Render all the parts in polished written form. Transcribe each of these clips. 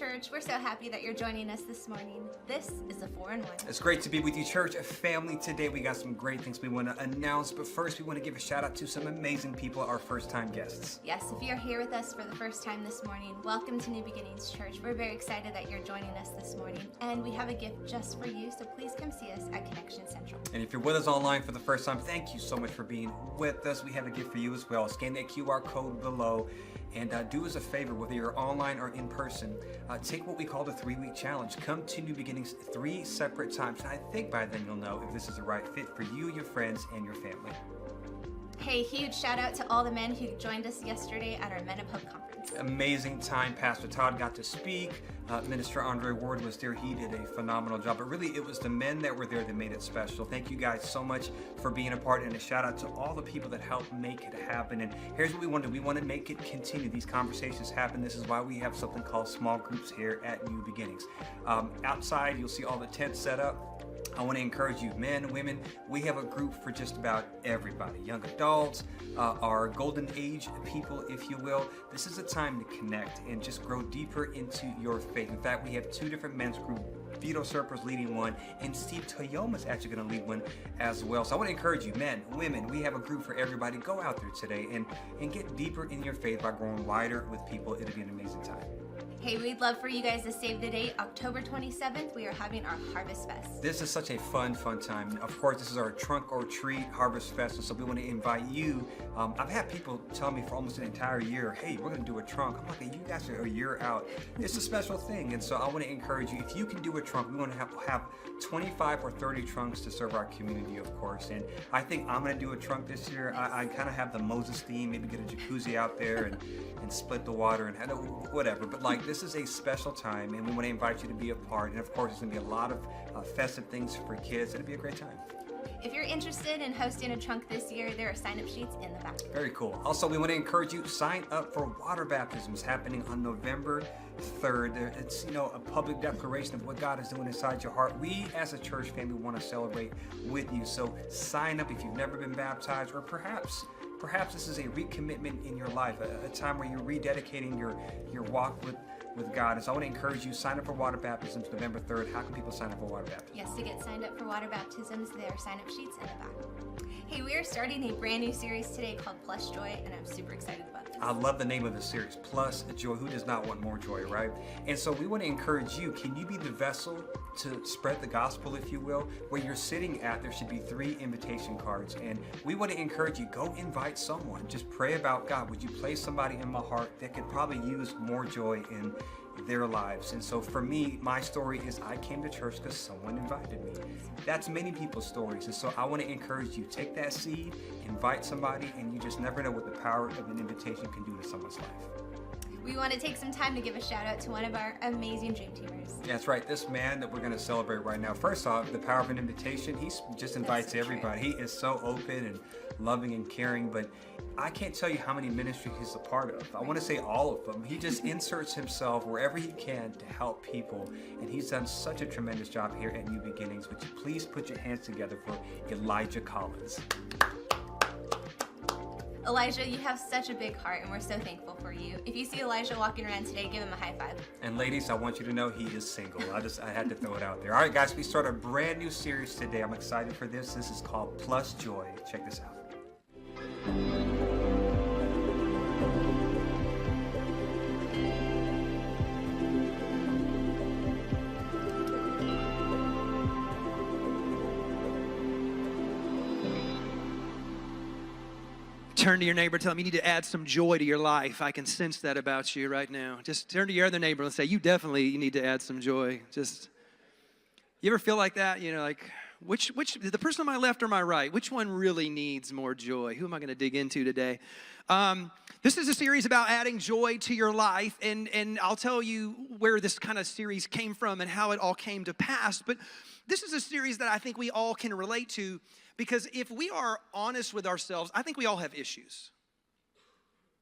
Church. We're so happy that you're joining us this morning. This is a 4-in-1. It's great to be with you, church, a family today. We got some great things we want to announce, but first we want to give a shout out to some amazing people, our first-time guests. Yes, if you're here with us for the first time this morning, welcome to New Beginnings Church. We're very excited that you're joining us this morning, and we have a gift just for you, so please come see us at Connection Central. And if you're with us online for the first time, thank you so much for being with us. We have a gift for you as well. Scan that QR code below. And do us a favor, whether you're online or in person, take what we call the 3-week challenge. Come to New Beginnings 3 separate times. And I think by then you'll know if this is the right fit for you, your friends, and your family. Hey, huge shout out to all the men who joined us yesterday at our Men of Hope conference. Amazing time. Pastor Todd got to speak. Minister Andre Ward was there. He did a phenomenal job. But really, it was the men that were there that made it special. Thank you guys so much for being a part. And a shout out to all the people that helped make it happen. And here's what we want to do. We want to make it continue. These conversations happen. This is why we have something called small groups here at New Beginnings. Outside, you'll see all the tents set up. I want to encourage you, men, women, we have a group for just about everybody. Young adults, our golden age people, if you will. This is a time to connect and just grow deeper into your faith. In fact, we have 2 different men's groups. Vito Serper's leading one, and Steve Toyoma's actually going to lead one as well. So I want to encourage you, men, women, we have a group for everybody. Go out there today and get deeper in your faith by growing wider with people. It'll be an amazing time. Hey, we'd love for you guys to save the date. October 27th, we are having our Harvest Fest. This is such a fun time. Of course, this is our Trunk or Treat Harvest Fest, and so we want to invite you. I've had people tell me for almost an entire year, hey, we're going to do a trunk. I'm like, you guys are a year out. It's a special thing, and so I want to encourage you, if you can do a trunk, we want to have 25 or 30 trunks to serve our community, of course. And I think I'm going to do a trunk this year. I kind of have the Moses theme, maybe get a jacuzzi out there and split the water and whatever. But like, this is a special time, and we want to invite you to be a part. And of course, there's going to be a lot of festive things for kids. It'll be a great time. If you're interested in hosting a trunk this year, there are sign-up sheets in the back. Very cool. Also, we want to encourage you, sign up for water baptisms happening on November 3rd. It's, a public declaration of what God is doing inside your heart. We, as a church family, want to celebrate with you. So sign up if you've never been baptized, or perhaps this is a recommitment in your life, a time where you're rededicating your walk with God. And so I want to encourage you, sign up for water baptisms November 3rd. How can people sign up for water baptisms? Yes, to get signed up for water baptisms, there are sign-up sheets in the back. Hey, we are starting a brand new series today called Plus Joy, and I'm super excited about this. I love the name of the series, Plus Joy. Who does not want more joy, right? And so we want to encourage you, can you be the vessel to spread the gospel, if you will? Where you're sitting at, there should be 3 invitation cards. And we want to encourage you, go invite someone. Just pray about, God, would you place somebody in my heart that could probably use more joy in their lives? And so for me, my story is I came to church because someone invited me. That's many people's stories. And so I want to encourage you, take that seed, invite somebody, and you just never know what the power of an invitation can do to someone's life. We want to take some time to give a shout out to one of our amazing Dream Teamers. That's right. This man that we're going to celebrate right now. First off, the power of an invitation. He just invites everybody. He is so open and loving and caring, but I can't tell you how many ministries he's a part of. I want to say all of them. He just inserts himself wherever he can to help people, and he's done such a tremendous job here at New Beginnings. Would you please put your hands together for Elijah Collins? Elijah, you have such a big heart, and we're so thankful for you. If you see Elijah walking around today, give him a high five. And ladies, I want you to know he is single. I had to throw it out there. All right, guys, we start a brand new series today. I'm excited for this. This is called Plus Joy. Check this out. Turn to your neighbor, tell them you need to add some joy to your life. I can sense that about you right now. Just turn to your other neighbor and say, you need to add some joy. You ever feel like that? Like, which the person on my left or my right, which one really needs more joy? Who am I going to dig into today? This is a series about adding joy to your life, and I'll tell you where this kind of series came from and how it all came to pass. But this is a series that I think we all can relate to, because if we are honest with ourselves, I think we all have issues.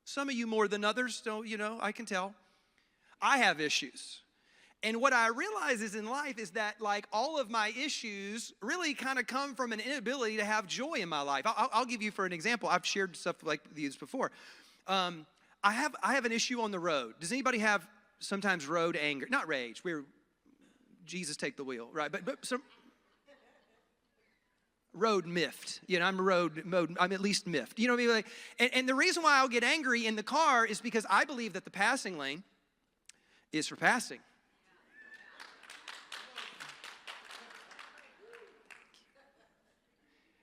Some of you more than others, I can tell. I have issues. And what I realize is in life is that like all of my issues really kind of come from an inability to have joy in my life. I'll give you for an example. I've shared stuff like these before. I have an issue on the road. Does anybody have sometimes road anger, not rage, Jesus take the wheel, right? But some road miffed. I'm at least miffed. You know what I mean? Like, and the reason why I'll get angry in the car is because I believe that the passing lane is for passing.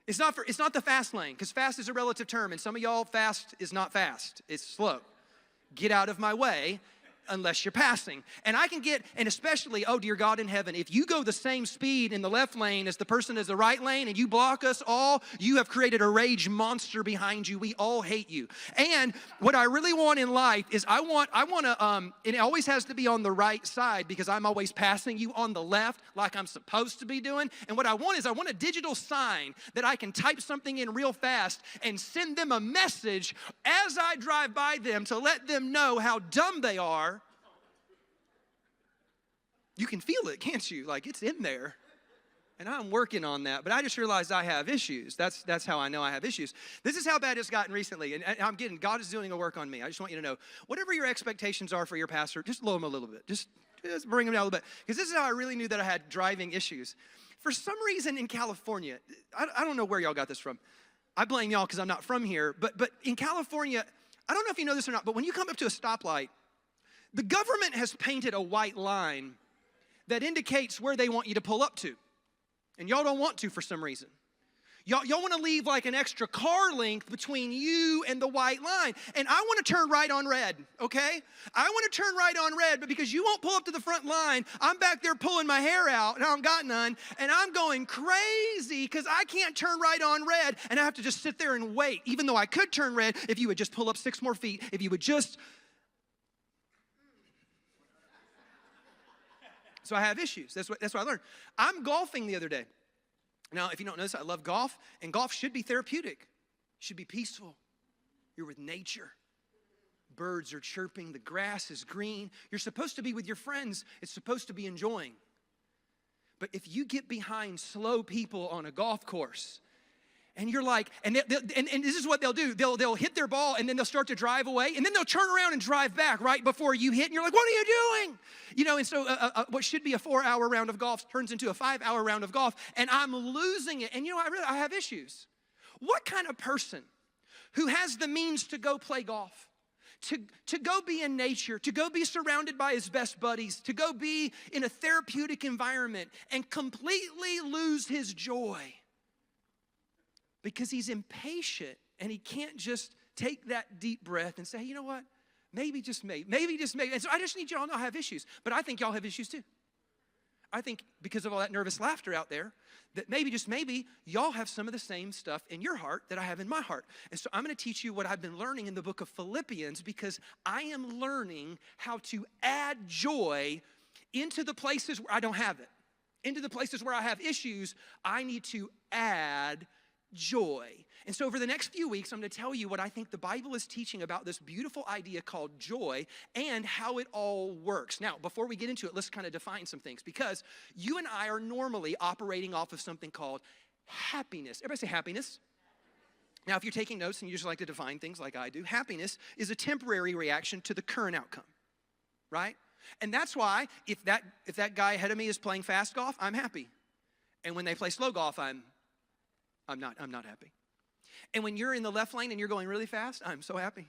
It's not the fast lane, because fast is a relative term, and some of y'all, fast is not fast. It's slow. Get out of my way unless you're passing. And I can get, and especially, oh dear God in heaven, if you go the same speed in the left lane as the person in the right lane and you block us all, you have created a rage monster behind you. We all hate you. And what I really want in life is I want to, and it always has to be on the right side, because I'm always passing you on the left like I'm supposed to be doing. And what I want a digital sign that I can type something in real fast and send them a message as I drive by them to let them know how dumb they are. You can feel it, can't you? Like, it's in there. And I'm working on that. But I just realized I have issues. That's how I know I have issues. This is how bad it's gotten recently. And God is doing a work on me. I just want you to know, whatever your expectations are for your pastor, just lower them a little bit. Just bring them down a little bit. Because this is how I really knew that I had driving issues. For some reason in California, I don't know where y'all got this from. I blame y'all because I'm not from here. But in California, I don't know if you know this or not, but when you come up to a stoplight, the government has painted a white line that indicates where they want you to pull up to. And y'all don't want to for some reason. Y'all want to leave like an extra car length between you and the white line. And I want to turn right on red, okay? I want to turn right on red, but because you won't pull up to the front line, I'm back there pulling my hair out, and I don't got none, and I'm going crazy because I can't turn right on red, and I have to just sit there and wait, even though I could turn red if you would just pull up 6 more feet, if you would just... So I have issues. That's what I learned. I'm golfing the other day. Now, if you don't know this, I love golf, and golf should be therapeutic. It should be peaceful. You're with nature. Birds are chirping. The grass is green. You're supposed to be with your friends. It's supposed to be enjoying. But if you get behind slow people on a golf course, and you're like, and this is what they'll do. They'll hit their ball, and then they'll start to drive away, and then they'll turn around and drive back right before you hit, and you're like, what are you doing? You know, and so what should be a 4-hour round of golf turns into a 5-hour round of golf, and I'm losing it. And you know, I have issues. What kind of person who has the means to go play golf, to go be in nature, to go be surrounded by his best buddies, to go be in a therapeutic environment and completely lose his joy? Because he's impatient and he can't just take that deep breath and say, you know what, maybe just maybe. And so I just need y'all to know I have issues, but I think y'all have issues too. I think because of all that nervous laughter out there, that maybe, just maybe, y'all have some of the same stuff in your heart that I have in my heart. And so I'm going to teach you what I've been learning in the book of Philippians, because I am learning how to add joy into the places where I don't have it. Into the places where I have issues, I need to add joy. And so over the next few weeks, I'm going to tell you what I think the Bible is teaching about this beautiful idea called joy and how it all works. Now, before we get into it, let's kind of define some things, because you and I are normally operating off of something called happiness. Everybody say happiness. Now, if you're taking notes and you just like to define things like I do, happiness is a temporary reaction to the current outcome, right? And that's why if that guy ahead of me is playing fast golf, I'm happy. And when they play slow golf, I'm not happy. And when you're in the left lane and you're going really fast, I'm so happy.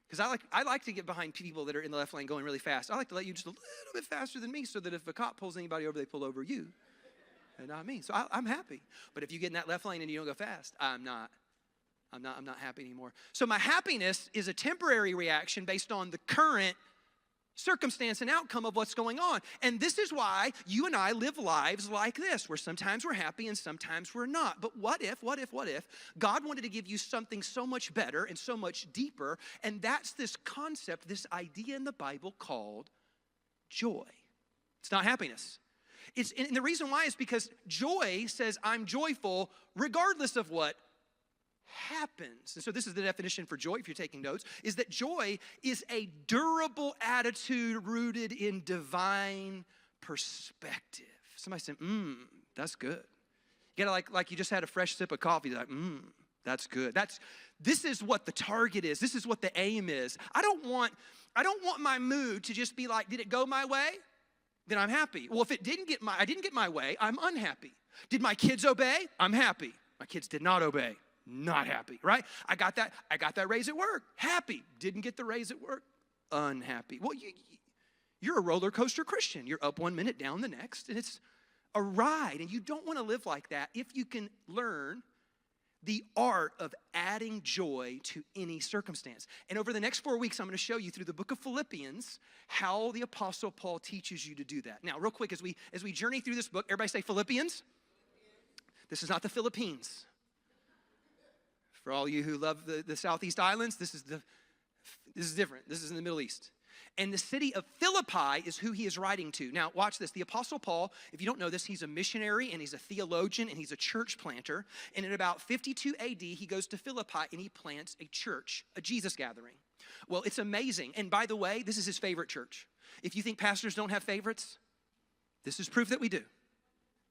Because I like to get behind people that are in the left lane going really fast. I like to let you just a little bit faster than me, so that if a cop pulls anybody over, they pull over you and not me. So I'm happy. But if you get in that left lane and you don't go fast, I'm not happy anymore. So my happiness is a temporary reaction based on the current circumstance and outcome of what's going on. And this is why you and I live lives like this, where sometimes we're happy and sometimes we're not. But what if God wanted to give you something so much better and so much deeper? And that's this concept, this idea in the Bible called joy. It's not happiness. And the reason why is because joy says I'm joyful regardless of what happens. And so this is the definition for joy, if you're taking notes, is that joy is a durable attitude rooted in divine perspective. Somebody said, that's good. You gotta like you just had a fresh sip of coffee, like, that's good. This is what the target is. This is what the aim is. I don't want I don't want my mood to just be like, did it go my way? Then I'm happy. Well, if I didn't get my way, I'm unhappy. Did my kids obey? I'm happy. My kids did not obey. Not happy, right? I got that raise at work. Happy. Didn't get the raise at work. Unhappy. Well, you're a roller coaster Christian. You're up one minute, down the next, and it's a ride. And you don't want to live like that if you can learn the art of adding joy to any circumstance. And over the next 4 weeks, I'm going to show you through the book of Philippians how the Apostle Paul teaches you to do that. Now, real quick, as we journey through this book, everybody say Philippians. This is not the Philippines. For all you who love the Southeast Islands, this is different. This is in the Middle East. And the city of Philippi is who he is writing to. Now, watch this. The Apostle Paul, if you don't know this, he's a missionary and he's a theologian and he's a church planter. And in about 52 AD, he goes to Philippi and he plants a church, a Jesus gathering. Well, it's amazing. And by the way, this is his favorite church. If you think pastors don't have favorites, this is proof that we do.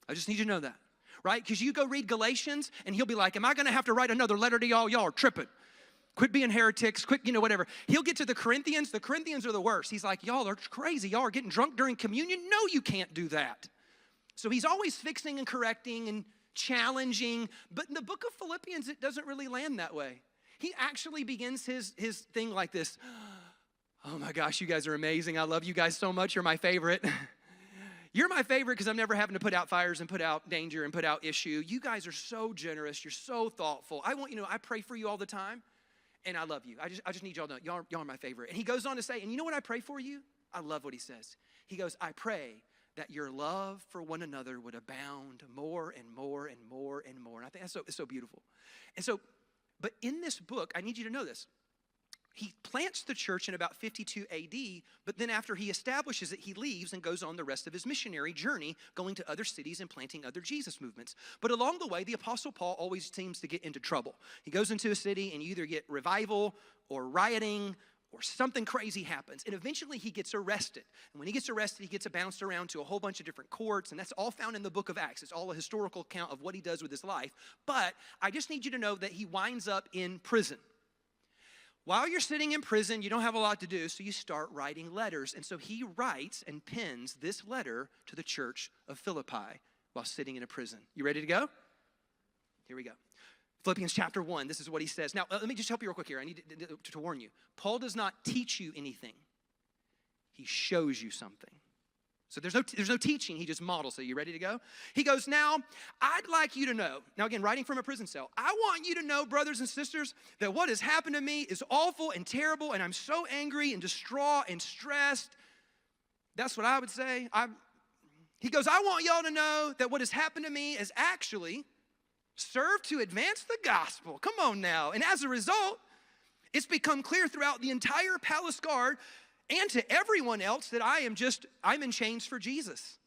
I just need you to know that, right? Because you go read Galatians and he'll be like, am I going to have to write another letter to y'all? Y'all are tripping. Quit being heretics, quit, whatever. He'll get to the Corinthians. The Corinthians are the worst. He's like, y'all are crazy. Y'all are getting drunk during communion. No, you can't do that. So he's always fixing and correcting and challenging. But in the book of Philippians, it doesn't really land that way. He actually begins his thing like this. Oh my gosh, you guys are amazing. I love you guys so much. You're my favorite. You're my favorite because I'm never having to put out fires and put out danger and put out issue. You guys are so generous. You're so thoughtful. I pray for you all the time. And I love you. I just need y'all to know, y'all are my favorite. And he goes on to say, and you know what I pray for you? I love what he says. He goes, I pray that your love for one another would abound more and more and more and more. And I think it's so beautiful. And so, but in this book, I need you to know this. He plants the church in about 52 AD, but then after he establishes it, he leaves and goes on the rest of his missionary journey, going to other cities and planting other Jesus movements. But along the way, the Apostle Paul always seems to get into trouble. He goes into a city and you either get revival or rioting or something crazy happens. And eventually he gets arrested. And when he gets arrested, he gets bounced around to a whole bunch of different courts. And that's all found in the book of Acts. It's all a historical account of what he does with his life. But I just need you to know that he winds up in prison. While you're sitting in prison, you don't have a lot to do, so you start writing letters. And so he writes and pens this letter to the church of Philippi while sitting in a prison. You ready to go? Here we go. Philippians chapter 1, this is what he says. Now, let me just help you real quick here. I need to warn you. Paul does not teach you anything. He shows you something. So there's no teaching, he just models. So you ready to go? He goes, now, I'd like you to know, now again, writing from a prison cell, I want you to know, brothers and sisters, that what has happened to me is awful and terrible, and I'm so angry and distraught and stressed. That's what I would say. He goes, I want y'all to know that what has happened to me has actually served to advance the gospel. Come on now. And as a result, it's become clear throughout the entire palace guard and to everyone else that I'm in chains for Jesus.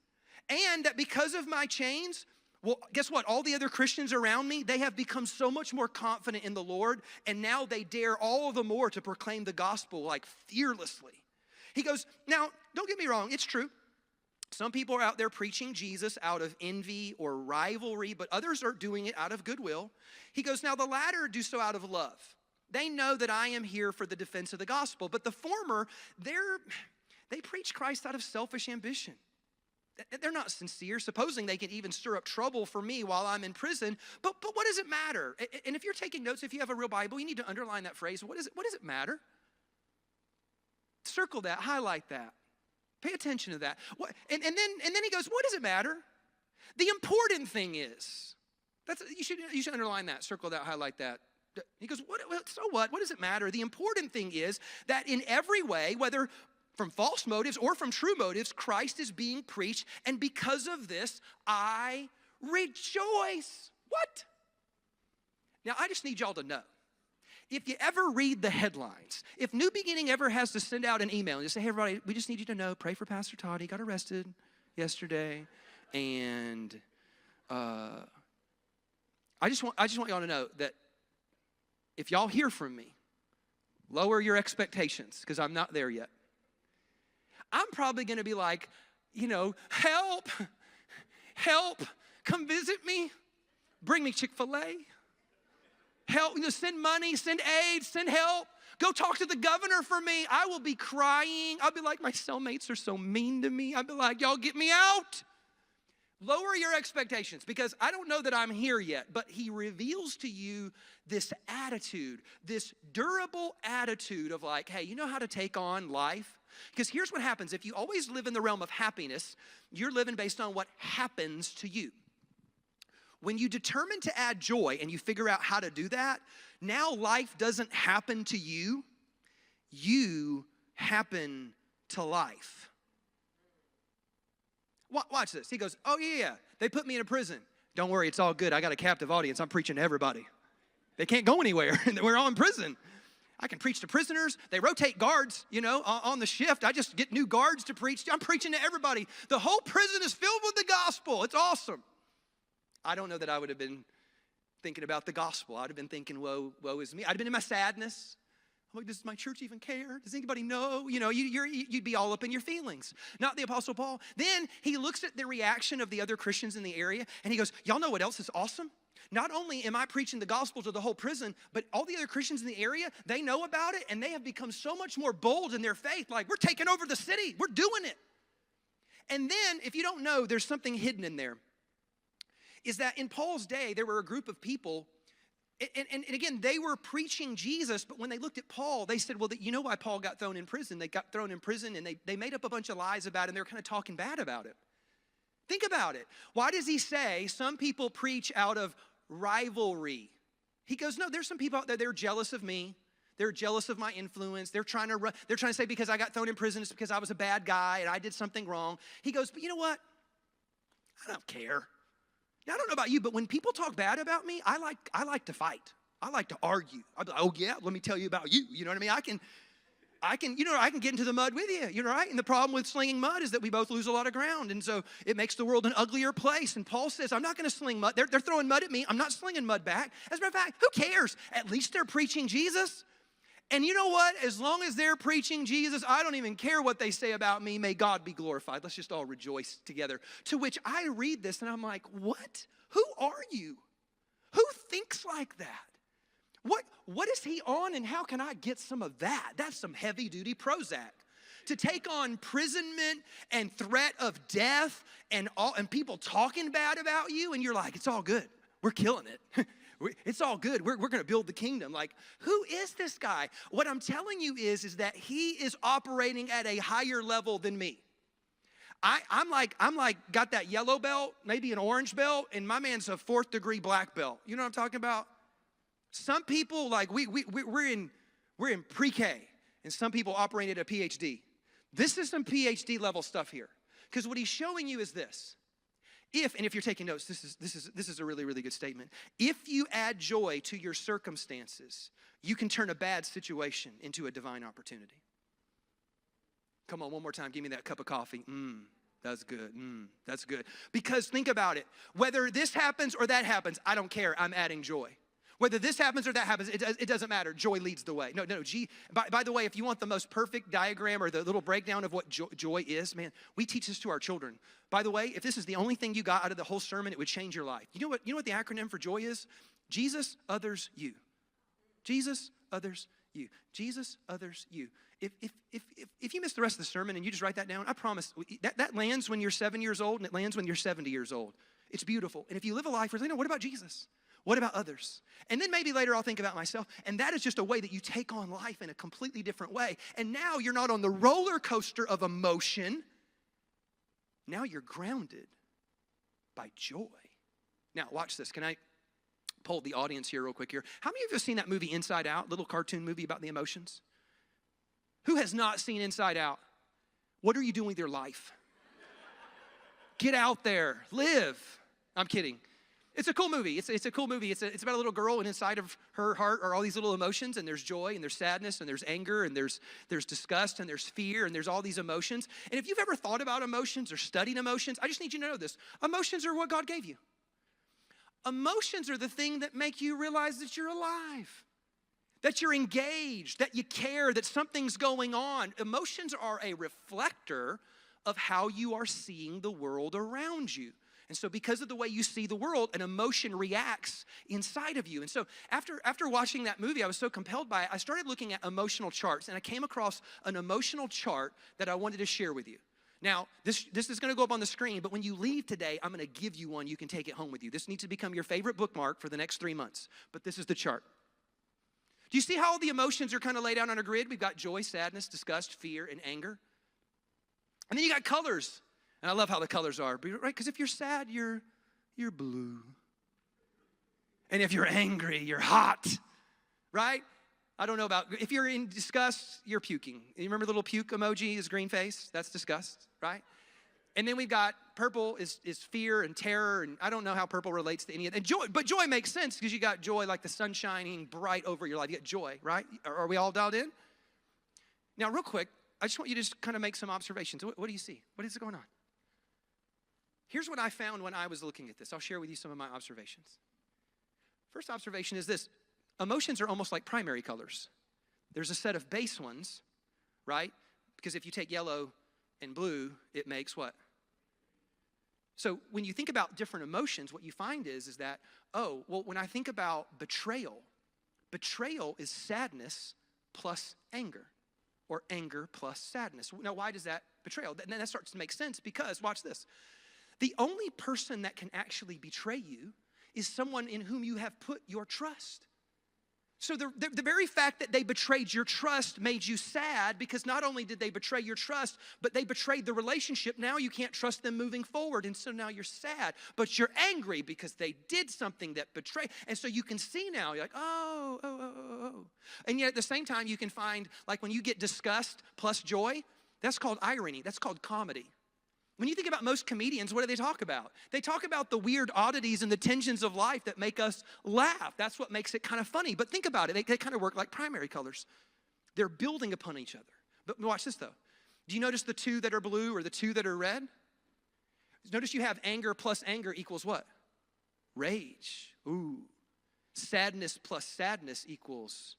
And that because of my chains, well, guess what? All the other Christians around me, they have become so much more confident in the Lord, and now they dare all the more to proclaim the gospel like fearlessly. He goes, now, don't get me wrong, it's true. Some people are out there preaching Jesus out of envy or rivalry, but others are doing it out of goodwill. He goes, now the latter do so out of love. They know that I am here for the defense of the gospel. But the former, they preach Christ out of selfish ambition. They're not sincere, supposing they can even stir up trouble for me while I'm in prison. But what does it matter? And if you're taking notes, if you have a real Bible, you need to underline that phrase. What does it matter? Circle that, highlight that. Pay attention to that. And then he goes, what does it matter? The important thing is, you should underline that, circle that, highlight that. He goes, so what? What does it matter? The important thing is that in every way, whether from false motives or from true motives, Christ is being preached, and because of this, I rejoice. What? Now, I just need y'all to know, if you ever read the headlines, if New Beginning ever has to send out an email and just say, hey, everybody, we just need you to know, pray for Pastor Todd. He got arrested yesterday, and I just want y'all to know that if y'all hear from me, lower your expectations, because I'm not there yet. I'm probably going to be like, help, come visit me, bring me Chick-fil-A, help, send money, send aid, send help. Go talk to the governor for me. I will be crying. I'll be like, my cellmates are so mean to me. I'll be like, y'all get me out. Lower your expectations, because I don't know that I'm here yet, but he reveals to you this attitude, this durable attitude of like, hey, you know how to take on life? Because here's what happens. If you always live in the realm of happiness, you're living based on what happens to you. When you determine to add joy and you figure out how to do that, now life doesn't happen to you. You happen to life. Watch this. He goes, oh, yeah, they put me in a prison. Don't worry, it's all good. I got a captive audience. I'm preaching to everybody. They can't go anywhere. We're all in prison. I can preach to prisoners. They rotate guards, on the shift. I just get new guards to preach. I'm preaching to everybody. The whole prison is filled with the gospel. It's awesome. I don't know that I would have been thinking about the gospel. I'd have been thinking, woe is me. I'd have been in my sadness. I'm like, does my church even care? Does anybody know? You'd be all up in your feelings. Not the Apostle Paul. Then he looks at the reaction of the other Christians in the area, and he goes, y'all know what else is awesome? Not only am I preaching the gospel to the whole prison, but all the other Christians in the area, they know about it, and they have become so much more bold in their faith. Like, we're taking over the city. We're doing it. And then, if you don't know, there's something hidden in there. Is that in Paul's day, there were a group of people. And again, they were preaching Jesus, but when they looked at Paul, they said, well, you know why Paul got thrown in prison? They got thrown in prison, and they made up a bunch of lies about it, and they were kind of talking bad about it. Think about it. Why does he say some people preach out of rivalry? He goes, no, there's some people out there, they're jealous of me. They're jealous of my influence. They're trying to say because I got thrown in prison, it's because I was a bad guy and I did something wrong. He goes, but you know what? I don't care. Now, I don't know about you, but when people talk bad about me, I like to fight. I like to argue. I'll be like, oh yeah, let me tell you about you. You know what I mean? I can get into the mud with you, right? And the problem with slinging mud is that we both lose a lot of ground. And so it makes the world an uglier place. And Paul says, I'm not going to sling mud. They're throwing mud at me. I'm not slinging mud back. As a matter of fact, who cares? At least they're preaching Jesus. And you know what? As long as they're preaching Jesus, I don't even care what they say about me. May God be glorified. Let's just all rejoice together. To which I read this and I'm like, what? Who are you? Who thinks like that? What is he on, and how can I get some of that? That's some heavy-duty Prozac. To take on imprisonment and threat of death and people talking bad about you, and you're like, it's all good. We're killing it. It's all good. We're going to build the kingdom. Like, who is this guy? What I'm telling you is that he is operating at a higher level than me. I'm like got that yellow belt, maybe an orange belt, and my man's a 4th degree black belt. You know what I'm talking about? Some people, like we're in pre-K, and some people operate at a PhD. This is some PhD level stuff here, because what he's showing you is this. If you're taking notes, this is a really, really good statement. If you add joy to your circumstances, you can turn a bad situation into a divine opportunity. Come on, one more time. Give me that cup of coffee. That's good. That's good. Because think about it. Whether this happens or that happens, I don't care. I'm adding joy. Whether this happens or that happens, it doesn't matter. Joy leads the way. No. By the way, if you want the most perfect diagram or the little breakdown of what joy is, man, we teach this to our children. By the way, if this is the only thing you got out of the whole sermon, it would change your life. You know what the acronym for joy is? Jesus, others, you. Jesus, others, you. Jesus, others, you. If you miss the rest of the sermon and you just write that down, I promise, that lands when you're 7 years old, and it lands when you're 70 years old. It's beautiful. And if you live a life where, what about Jesus? What about others? And then maybe later I'll think about myself. And that is just a way that you take on life in a completely different way. And now you're not on the roller coaster of emotion. Now you're grounded by joy. Now watch this. Can I poll the audience here real quick here? How many of you have seen that movie Inside Out, little cartoon movie about the emotions? Who has not seen Inside Out? What are you doing with your life? Get out there. Live. I'm kidding. It's a cool movie. It's a cool movie. It's about a little girl, and inside of her heart are all these little emotions, and there's joy, and there's sadness, and there's anger, and there's disgust, and there's fear, and there's all these emotions. And if you've ever thought about emotions or studied emotions, I just need you to know this. Emotions are what God gave you. Emotions are the thing that make you realize that you're alive, that you're engaged, that you care, that something's going on. Emotions are a reflector of how you are seeing the world around you. And so because of the way you see the world, an emotion reacts inside of you. And so after watching that movie, I was so compelled by it, I started looking at emotional charts, and I came across an emotional chart that I wanted to share with you. Now, this is going to go up on the screen, but when you leave today, I'm going to give you one. You can take it home with you. This needs to become your favorite bookmark for the next 3 months. But this is the chart. Do you see how all the emotions are kind of laid out on a grid? We've got joy, sadness, disgust, fear, and anger. And then you got colors. And I love how the colors are, right? Because if you're sad, you're blue. And if you're angry, you're hot, right? I don't know about, if you're in disgust, you're puking. You remember the little puke emoji is green face? That's disgust, right? And then we've got purple is fear and terror, and I don't know how purple relates to any of that. And joy, but joy makes sense because you got joy like the sun shining bright over your life. You get joy, right? Are we all dialed in? Now, real quick, I just want you to just kind of make some observations. What do you see? What is going on? Here's what I found when I was looking at this. I'll share with you some of my observations. First observation is this. Emotions are almost like primary colors. There's a set of base ones, right? Because if you take yellow and blue, it makes what? So when you think about different emotions, what you find is that, oh, well, when I think about betrayal is sadness plus anger, or anger plus sadness. Now, why does that betrayal? Then that starts to make sense because, watch this. The only person that can actually betray you is someone in whom you have put your trust. So the very fact that they betrayed your trust made you sad because not only did they betray your trust, but they betrayed the relationship. Now you can't trust them moving forward, and so now you're sad. But you're angry because they did something that betrayed. And so you can see now, you're like, oh. And yet at the same time, you can find, like when you get disgust plus joy, that's called irony. That's called comedy. When you think about most comedians, what do they talk about? They talk about the weird oddities and the tensions of life that make us laugh. That's what makes it kind of funny. But think about it. They kind of work like primary colors. They're building upon each other. But watch this, though. Do you notice the two that are blue or the two that are red? Notice you have anger plus anger equals what? Rage. Ooh. Sadness plus sadness equals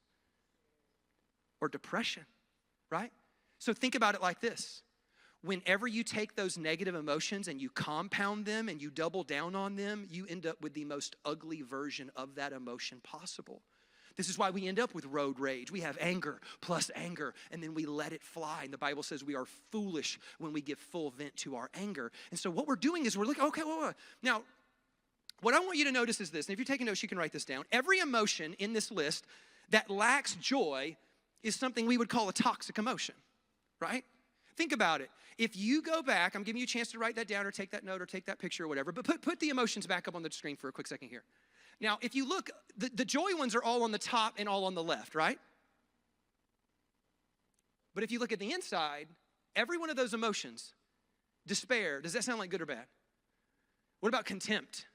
or depression, right? So think about it like this. Whenever you take those negative emotions and you compound them and you double down on them, you end up with the most ugly version of that emotion possible. This is why we end up with road rage. We have anger plus anger, and then we let it fly. And the Bible says we are foolish when we give full vent to our anger. And so what we're doing is we're looking, okay, whoa. Now, what I want you to notice is this, and if you're taking notes, you can write this down. Every emotion in this list that lacks joy is something we would call a toxic emotion, right? Think about it. If you go back, I'm giving you a chance to write that down or take that note or take that picture or whatever, but put the emotions back up on the screen for a quick second here. Now, if you look, the joy ones are all on the top and all on the left, right? But if you look at the inside, every one of those emotions, despair, does that sound like good or bad? What about contempt?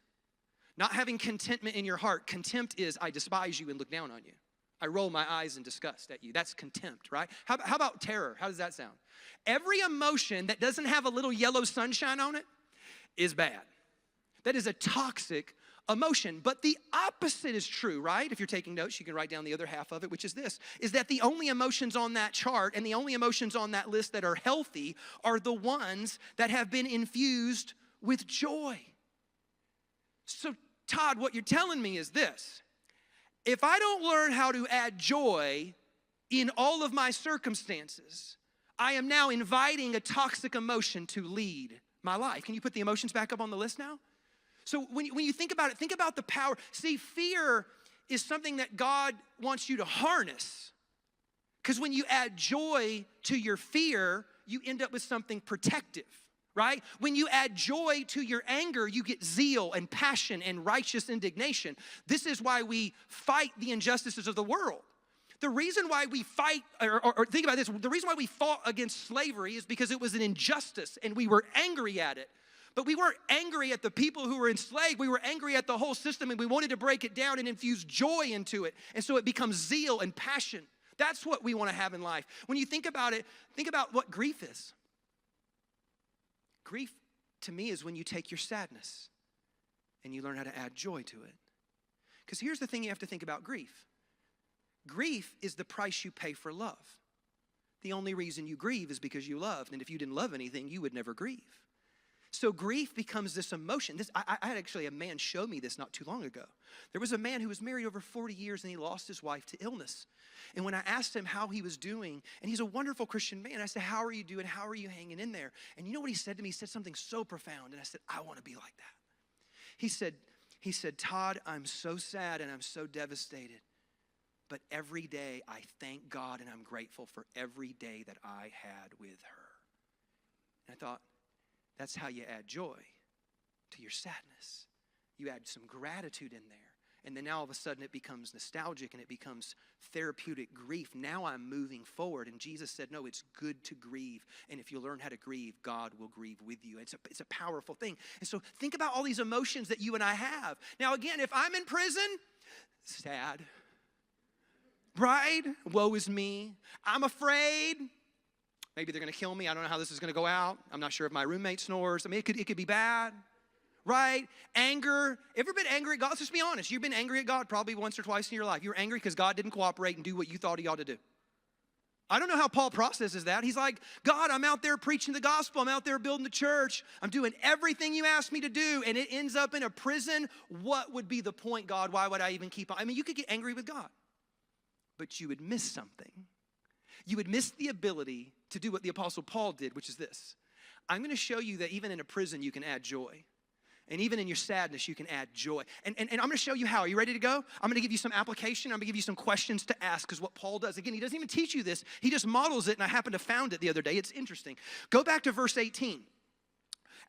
Not having contentment in your heart. Contempt is, I despise you and look down on you. I roll my eyes in disgust at you. That's contempt, right? How about terror? How does that sound? Every emotion that doesn't have a little yellow sunshine on it is bad. That is a toxic emotion. But the opposite is true, right? If you're taking notes, you can write down the other half of it, which is this, is that the only emotions on that chart and the only emotions on that list that are healthy are the ones that have been infused with joy. So, Todd, what you're telling me is this. If I don't learn how to add joy in all of my circumstances, I am now inviting a toxic emotion to lead my life. Can you put the emotions back up on the list now? So when you think about it, think about the power. See, fear is something that God wants you to harness. Because when you add joy to your fear, you end up with something protective. Right? When you add joy to your anger, you get zeal and passion and righteous indignation. This is why we fight the injustices of the world. The reason why we fight, or think about this, the reason why we fought against slavery is because it was an injustice and we were angry at it. But we weren't angry at the people who were enslaved. We were angry at the whole system, and we wanted to break it down and infuse joy into it. And so it becomes zeal and passion. That's what we want to have in life. When you think about it, think about what grief is. Grief, to me, is when you take your sadness and you learn how to add joy to it. Because here's the thing you have to think about grief. Grief is the price you pay for love. The only reason you grieve is because you loved. And if you didn't love anything, you would never grieve. So grief becomes this emotion. I had actually a man show me this not too long ago. There was a man who was married over 40 years and he lost his wife to illness. And when I asked him how he was doing, and he's a wonderful Christian man, I said, how are you doing? How are you hanging in there? And you know what he said to me? He said something so profound. And I said, I want to be like that. He said, Todd, I'm so sad and I'm so devastated. But every day I thank God and I'm grateful for every day that I had with her. And I thought, that's how you add joy to your sadness. You add some gratitude in there. And then now all of a sudden it becomes nostalgic and it becomes therapeutic grief. Now I'm moving forward. And Jesus said, no, it's good to grieve. And if you learn how to grieve, God will grieve with you. It's a powerful thing. And so think about all these emotions that you and I have. Now again, if I'm in prison, sad. Right? Woe is me. I'm afraid. Maybe they're going to kill me. I don't know how this is going to go out. I'm not sure if my roommate snores. I mean, it could be bad. Right? Anger. Ever been angry at God? Let's just be honest. You've been angry at God probably once or twice in your life. You're angry because God didn't cooperate and do what you thought he ought to do. I don't know how Paul processes that. He's like, God, I'm out there preaching the gospel. I'm out there building the church. I'm doing everything you asked me to do, and it ends up in a prison. What would be the point, God? Why would I even keep on? I mean, you could get angry with God, but you would miss something. You would miss the ability to do what the Apostle Paul did, which is this. I'm going to show you that even in a prison, you can add joy. And even in your sadness, you can add joy. And I'm going to show you how. Are you ready to go? I'm going to give you some application. I'm going to give you some questions to ask, because what Paul does, again, he doesn't even teach you this. He just models it, and I happened to found it the other day. It's interesting. Go back to verse 18.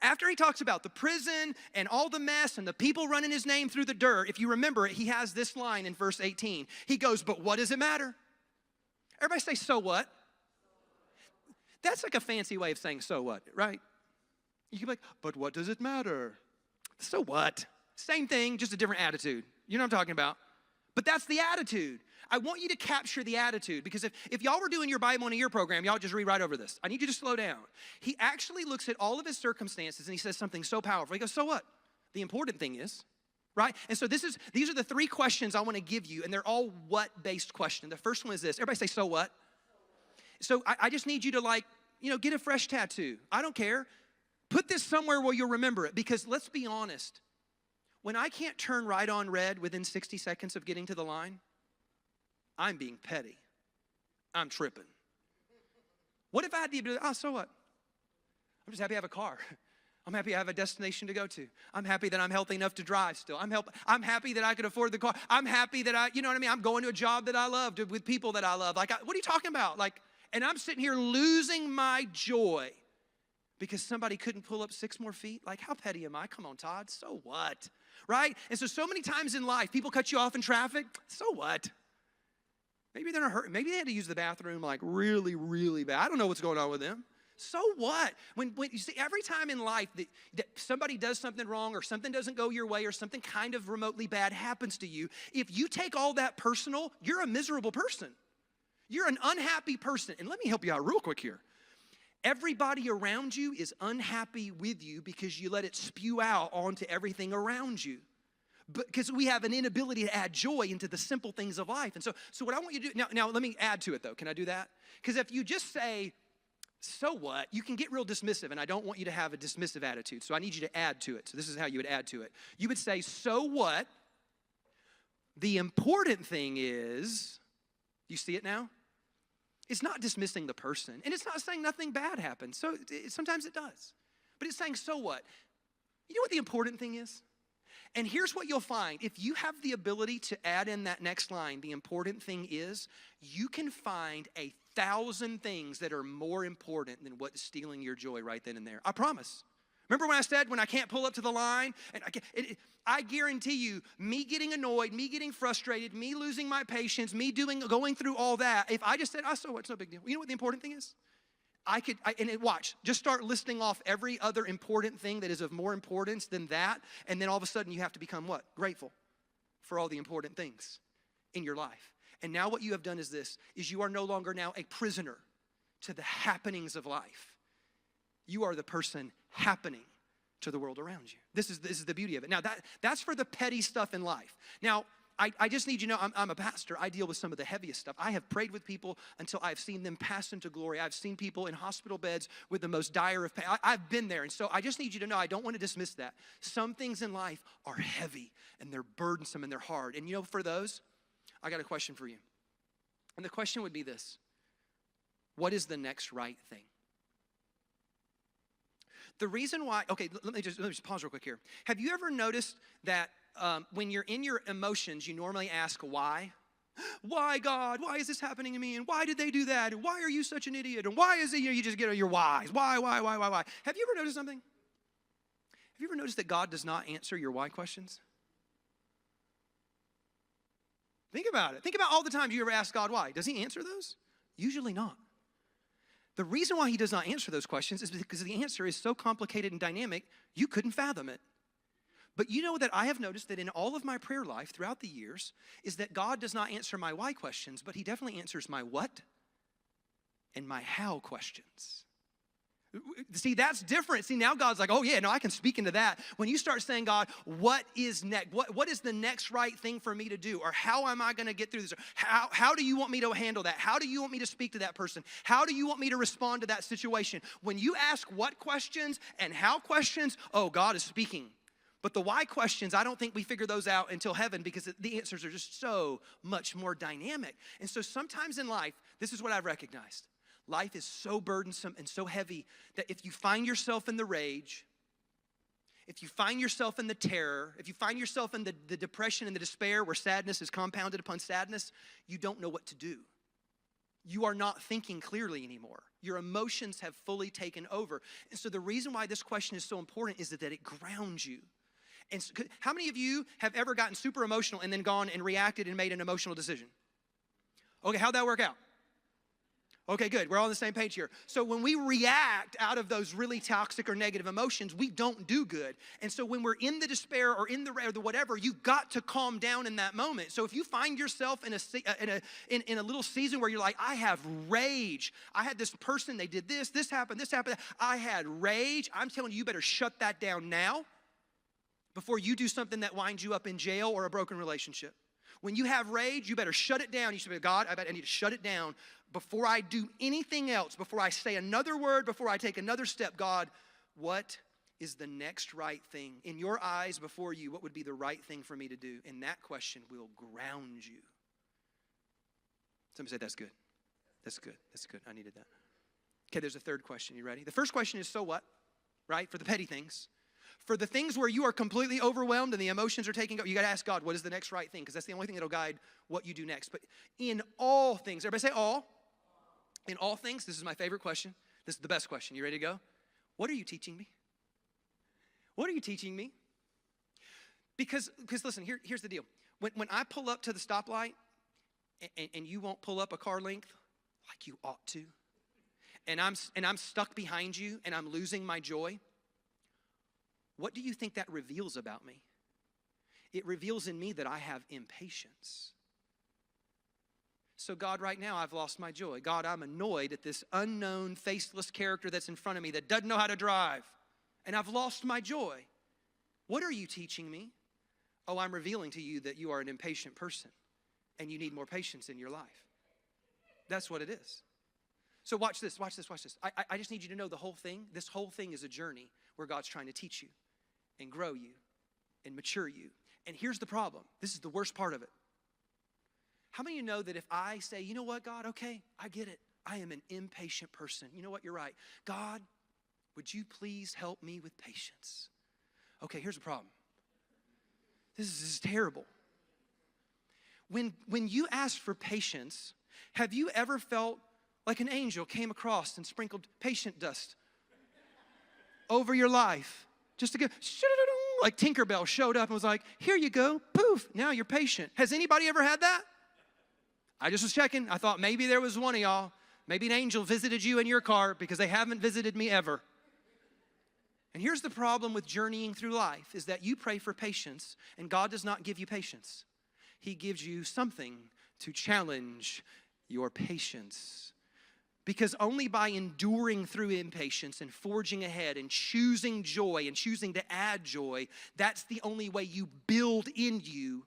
After he talks about the prison and all the mess and the people running his name through the dirt, if you remember it, he has this line in verse 18. He goes, but what does it matter? Everybody say, so what? That's like a fancy way of saying so what, right? You can be like, but what does it matter? So what? Same thing, just a different attitude. You know what I'm talking about? But that's the attitude. I want you to capture the attitude, because if y'all were doing your Bible in a year program, y'all just read right over this. I need you to slow down. He actually looks at all of his circumstances and he says something so powerful. He goes, so what? The important thing is, right? And so these are the three questions I want to give you, and they're all what-based questions. The first one is this. Everybody say, so what? So I just need you to get a fresh tattoo. I don't care. Put this somewhere where you'll remember it, because let's be honest. When I can't turn right on red within 60 seconds of getting to the line, I'm being petty. I'm tripping. What if I had the ability, so what? I'm just happy I have a car. I'm happy I have a destination to go to. I'm happy that I'm healthy enough to drive still. I'm happy that I can afford the car. I'm happy that I'm going to a job that I love, with people that I love. What are you talking about? And I'm sitting here losing my joy because somebody couldn't pull up 6 more feet? How petty am I? Come on, Todd, so what? Right? And so many times in life, people cut you off in traffic. So what? Maybe they're not hurt. Maybe they had to use the bathroom really, really bad. I don't know what's going on with them. So what? When you see, every time in life that somebody does something wrong or something doesn't go your way or something kind of remotely bad happens to you, if you take all that personal, you're a miserable person. You're an unhappy person. And let me help you out real quick here. Everybody around you is unhappy with you because you let it spew out onto everything around you. Because we have an inability to add joy into the simple things of life. And so what I want you to do, now let me add to it though. Can I do that? Because if you just say, so what, you can get real dismissive, and I don't want you to have a dismissive attitude. So I need you to add to it. So this is how you would add to it. You would say, so what? The important thing is, you see it now? It's not dismissing the person, and it's not saying nothing bad happened. So sometimes it does. But it's saying, so what? You know what the important thing is? And here's what you'll find. If you have the ability to add in that next line, the important thing is, you can find 1,000 things that are more important than what's stealing your joy right then and there. I promise. Remember when I said when I can't pull up to the line? And I guarantee you, me getting annoyed, me getting frustrated, me losing my patience, me going through all that, if I just said, so what, it's no big deal. You know what the important thing is? Watch, just start listing off every other important thing that is of more importance than that, and then all of a sudden you have to become what? Grateful for all the important things in your life. And now what you have done is this, is you are no longer now a prisoner to the happenings of life. You are the person happening to the world around you. This is the beauty of it. Now that's for the petty stuff in life. Now, I just need you to know, I'm a pastor. I deal with some of the heaviest stuff. I have prayed with people until I've seen them pass into glory. I've seen people in hospital beds with the most dire of pain. I've been there. And so I just need you to know, I don't want to dismiss that. Some things in life are heavy and they're burdensome and they're hard. And you know, for those, I got a question for you. And the question would be this: what is the next right thing? The reason why, okay, let me just pause real quick here. Have you ever noticed that when you're in your emotions, you normally ask why? Why, God? Why is this happening to me? And why did they do that? And why are you such an idiot? And why is it, you just get your whys? Why? Have you ever noticed something? Have you ever noticed that God does not answer your why questions? Think about it. Think about all the times you ever ask God why. Does he answer those? Usually not. The reason why he does not answer those questions is because the answer is so complicated and dynamic, you couldn't fathom it. But you know that I have noticed that in all of my prayer life throughout the years is that God does not answer my why questions, but he definitely answers my what and my how questions. See, that's different. See, now God's like, oh yeah, no, I can speak into that. When you start saying, God, what is next? What is the next right thing for me to do? Or how am I going to get through this? How do you want me to handle that? How do you want me to speak to that person? How do you want me to respond to that situation? When you ask what questions and how questions, oh, God is speaking. But the why questions, I don't think we figure those out until heaven because the answers are just so much more dynamic. And so sometimes in life, this is what I've recognized. Life is so burdensome and so heavy that if you find yourself in the rage, if you find yourself in the terror, if you find yourself in the depression and the despair where sadness is compounded upon sadness, you don't know what to do. You are not thinking clearly anymore. Your emotions have fully taken over. And so the reason why this question is so important is that it grounds you. And so, how many of you have ever gotten super emotional and then gone and reacted and made an emotional decision? Okay, how'd that work out? Okay, good. We're all on the same page here. So when we react out of those really toxic or negative emotions, we don't do good. And so when we're in the despair or in the whatever, you've got to calm down in that moment. So if you find yourself in a little season where you're like, I have rage. I had this person, they did this happened. I had rage. I'm telling you, you better shut that down now before you do something that winds you up in jail or a broken relationship. When you have rage, you better shut it down. You say, God, I need to shut it down before I do anything else, before I say another word, before I take another step. God, what is the next right thing? In your eyes, before you, what would be the right thing for me to do? And that question will ground you. Somebody say, that's good. That's good. That's good. I needed that. Okay, there's a third question. You ready? The first question is, so what? Right? For the petty things. For the things where you are completely overwhelmed and the emotions are taking over, you got to ask God, what is the next right thing? Because that's the only thing that'll guide what you do next. But in all things, everybody say all. In all things, this is my favorite question. This is the best question. You ready to go? What are you teaching me? What are you teaching me? Because listen, here's the deal. When I pull up to the stoplight and you won't pull up a car length like you ought to, and I'm stuck behind you and I'm losing my joy, what do you think that reveals about me? It reveals in me that I have impatience. So God, right now, I've lost my joy. God, I'm annoyed at this unknown, faceless character that's in front of me that doesn't know how to drive. And I've lost my joy. What are you teaching me? Oh, I'm revealing to you that you are an impatient person and you need more patience in your life. That's what it is. So watch this. I just need you to know this whole thing is a journey where God's trying to teach you and grow you and mature you. And here's the problem. This is the worst part of it. How many of you know that if I say, you know what, God, okay, I get it. I am an impatient person. You know what, you're right. God, would you please help me with patience? Okay, here's the problem. This is terrible. When you ask for patience, have you ever felt like an angel came across and sprinkled patient dust over your life? Just to go, like Tinkerbell showed up and was like, here you go, poof, now you're patient. Has anybody ever had that? I just was checking. I thought maybe there was one of y'all. Maybe an angel visited you in your car because they haven't visited me ever. And here's the problem with journeying through life is that you pray for patience and God does not give you patience. He gives you something to challenge your patience. Because only by enduring through impatience and forging ahead and choosing joy and choosing to add joy, that's the only way you build in you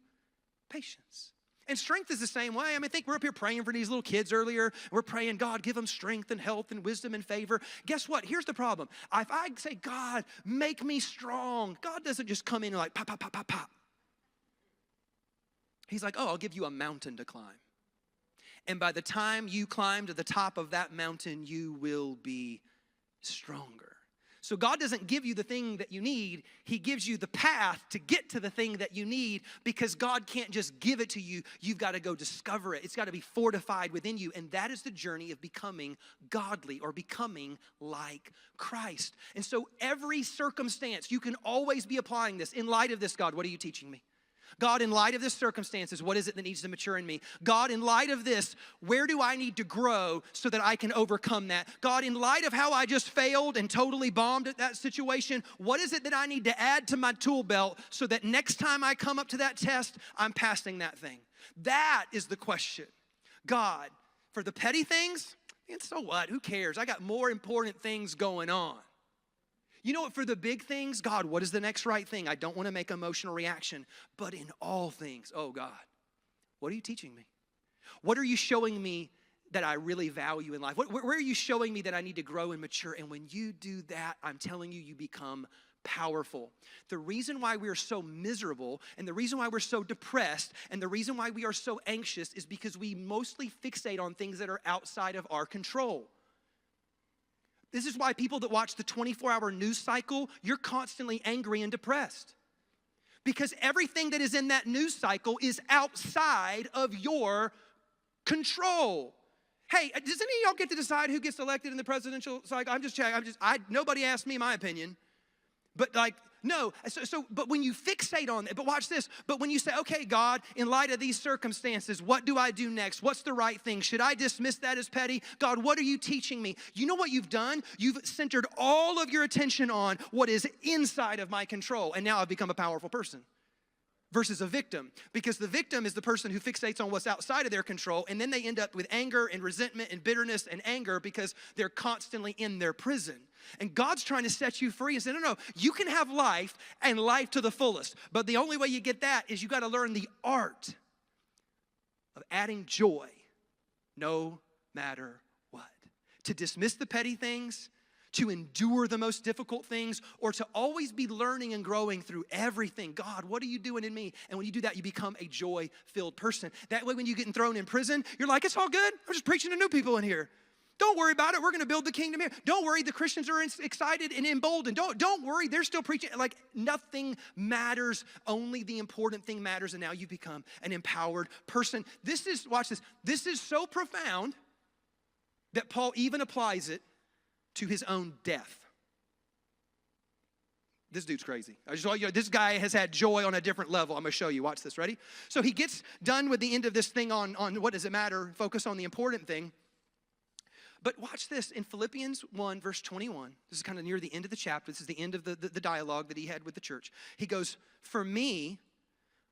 patience. And strength is the same way. I think we're up here praying for these little kids earlier. We're praying, God, give them strength and health and wisdom and favor. Guess what? Here's the problem. If I say, God, make me strong, God doesn't just come in and like, pop, pop, pop, pop, pop. He's like, oh, I'll give you a mountain to climb. And by the time you climb to the top of that mountain, you will be stronger. So God doesn't give you the thing that you need. He gives you the path to get to the thing that you need, because God can't just give it to you. You've got to go discover it. It's got to be fortified within you. And that is the journey of becoming godly, or becoming like Christ. And so every circumstance, you can always be applying this. In light of this, God, what are you teaching me? God, in light of this circumstances, what is it that needs to mature in me? God, in light of this, where do I need to grow so that I can overcome that? God, in light of how I just failed and totally bombed at that situation, what is it that I need to add to my tool belt so that next time I come up to that test, I'm passing that thing? That is the question. God, for the petty things, and so what? Who cares? I got more important things going on. You know what, for the big things, God, what is the next right thing? I don't want to make an emotional reaction, but in all things, oh God, what are you teaching me? What are you showing me that I really value in life? Where are you showing me that I need to grow and mature? And when you do that, I'm telling you, you become powerful. The reason why we are so miserable, and the reason why we're so depressed, and the reason why we are so anxious is because we mostly fixate on things that are outside of our control. This is why people that watch the 24-hour news cycle, you're constantly angry and depressed. Because everything that is in that news cycle is outside of your control. Hey, does any of y'all get to decide who gets elected in the presidential cycle? I'm just checking. Nobody asked me my opinion. But no. But when you fixate on it, but watch this. But when you say, okay, God, in light of these circumstances, what do I do next? What's the right thing? Should I dismiss that as petty? God, what are you teaching me? You know what you've done? You've centered all of your attention on what is inside of my control. And now I've become a powerful person. Versus a victim. Because the victim is the person who fixates on what's outside of their control, and then they end up with anger and resentment and bitterness and anger because they're constantly in their prison. And God's trying to set you free and say, no, you can have life and life to the fullest. But the only way you get that is you got to learn the art of adding joy no matter what. To dismiss the petty things, to endure the most difficult things, or to always be learning and growing through everything. God, what are you doing in me? And when you do that, you become a joy-filled person. That way, when you're getting thrown in prison, you're like, it's all good. I'm just preaching to new people in here. Don't worry about it. We're going to build the kingdom here. Don't worry. The Christians are excited and emboldened. Don't worry. They're still preaching. Like, nothing matters. Only the important thing matters. And now you become an empowered person. Watch this. This is so profound that Paul even applies it to his own death. This dude's crazy. This guy has had joy on a different level. I'm going to show you. Watch this. Ready? So he gets done with the end of this thing on what does it matter? Focus on the important thing. But watch this. In Philippians 1, verse 21, this is kind of near the end of the chapter. This is the end of the dialogue that he had with the church. He goes, for me,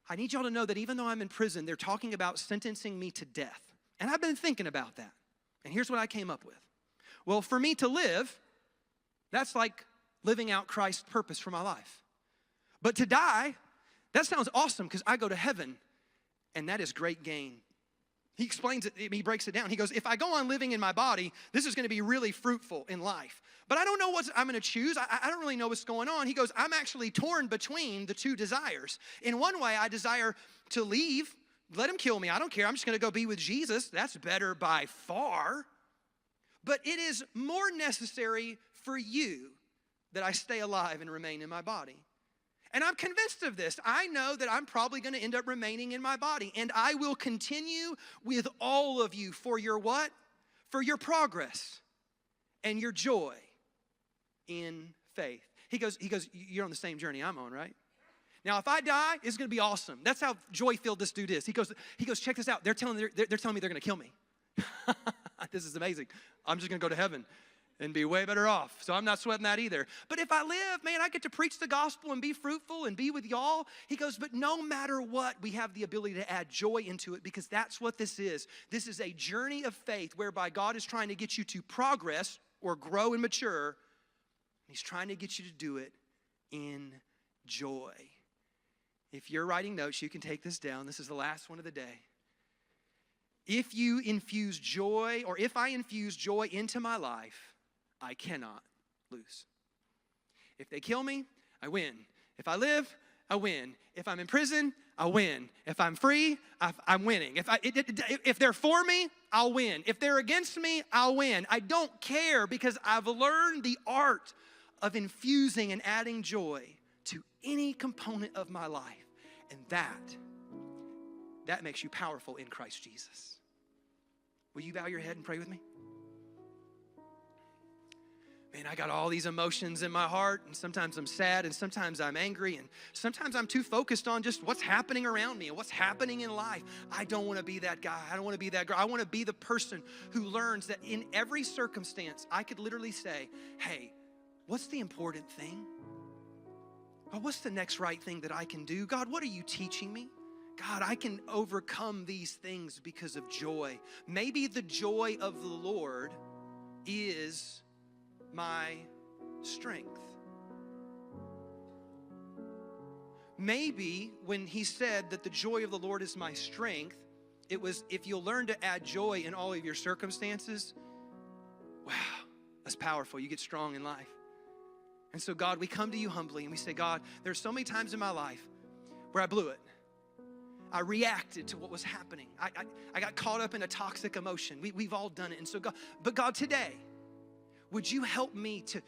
I need y'all to know that even though I'm in prison, they're talking about sentencing me to death. And I've been thinking about that. And here's what I came up with. Well, for me to live, that's like living out Christ's purpose for my life. But to die, that sounds awesome because I go to heaven, and that is great gain. He explains it, he breaks it down. He goes, if I go on living in my body, this is going to be really fruitful in life. But I don't know what I'm going to choose. I don't really know what's going on. He goes, I'm actually torn between the two desires. In one way, I desire to leave. Let him kill me. I don't care. I'm just going to go be with Jesus. That's better by far. But it is more necessary for you that I stay alive and remain in my body. And I'm convinced of this. I know that I'm probably going to end up remaining in my body. And I will continue with all of you for your what? For your progress and your joy in faith. He goes, you're on the same journey I'm on, right? Now, if I die, it's going to be awesome. That's how joy-filled this dude is. He goes, check this out. They're telling me they're going to kill me. This is amazing. I'm just going to go to heaven and be way better off. So I'm not sweating that either. But if I live, man, I get to preach the gospel and be fruitful and be with y'all. He goes, but no matter what, we have the ability to add joy into it because that's what this is. This is a journey of faith whereby God is trying to get you to progress or grow and mature. He's trying to get you to do it in joy. If you're writing notes, you can take this down. This is the last one of the day. If you infuse joy, or if I infuse joy into my life, I cannot lose. If they kill me, I win. If I live, I win. If I'm in prison, I win. If I'm free, I'm winning. If they're for me, I'll win. If they're against me, I'll win. I don't care because I've learned the art of infusing and adding joy to any component of my life. And that makes you powerful in Christ Jesus. Will you bow your head and pray with me? Man, I got all these emotions in my heart, and sometimes I'm sad, and sometimes I'm angry, and sometimes I'm too focused on just what's happening around me and what's happening in life. I don't want to be that guy. I don't want to be that girl. I want to be the person who learns that in every circumstance, I could literally say, hey, what's the important thing? God, what's the next right thing that I can do? God, what are you teaching me? God, I can overcome these things because of joy. Maybe the joy of the Lord is my strength. Maybe when he said that the joy of the Lord is my strength, it was if you'll learn to add joy in all of your circumstances, wow, that's powerful. You get strong in life. And so, God, we come to you humbly and we say, God, there's so many times in my life where I blew it. I reacted to what was happening. I got caught up in a toxic emotion. We've all done it. And so, God, today, would you help me to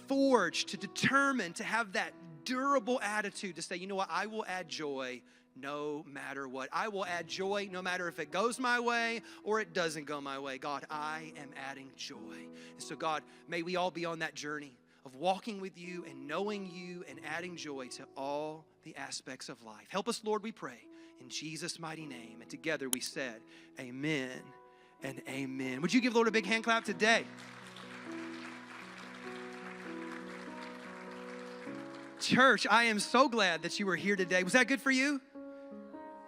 forge, to determine, to have that durable attitude to say, you know what, I will add joy no matter what. I will add joy no matter if it goes my way or it doesn't go my way. God, I am adding joy. And so, God, may we all be on that journey of walking with you and knowing you and adding joy to all the aspects of life. Help us, Lord, we pray, in Jesus' mighty name. And together we said, amen and amen. Would you give the Lord a big hand clap today? Church, I am so glad that you were here today. Was that good for you?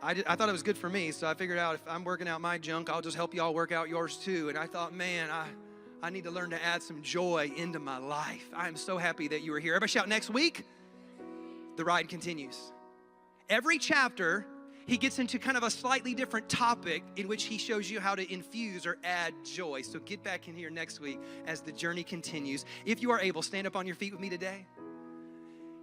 I thought it was good for me, so I figured out if I'm working out my junk, I'll just help y'all work out yours too. And I thought, man, I need to learn to add some joy into my life. I am so happy that you were here. Everybody shout, next week, the ride continues. Every chapter, he gets into kind of a slightly different topic in which he shows you how to infuse or add joy. So get back in here next week as the journey continues. If you are able, stand up on your feet with me today.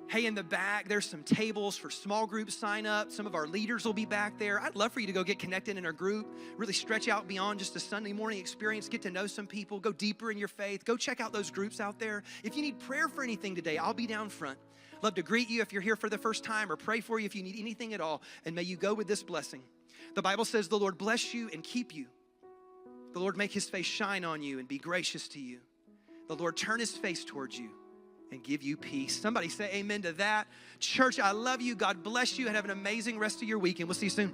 Hey, in the back, there's some tables for small group sign up. Some of our leaders will be back there. I'd love for you to go get connected in our group, really stretch out beyond just a Sunday morning experience, get to know some people, go deeper in your faith. Go check out those groups out there. If you need prayer for anything today, I'll be down front. Love to greet you if you're here for the first time or pray for you if you need anything at all. And may you go with this blessing. The Bible says the Lord bless you and keep you. The Lord make his face shine on you and be gracious to you. The Lord turn his face towards you and give you peace. Somebody say amen to that. Church, I love you. God bless you and have an amazing rest of your week, and we'll see you soon.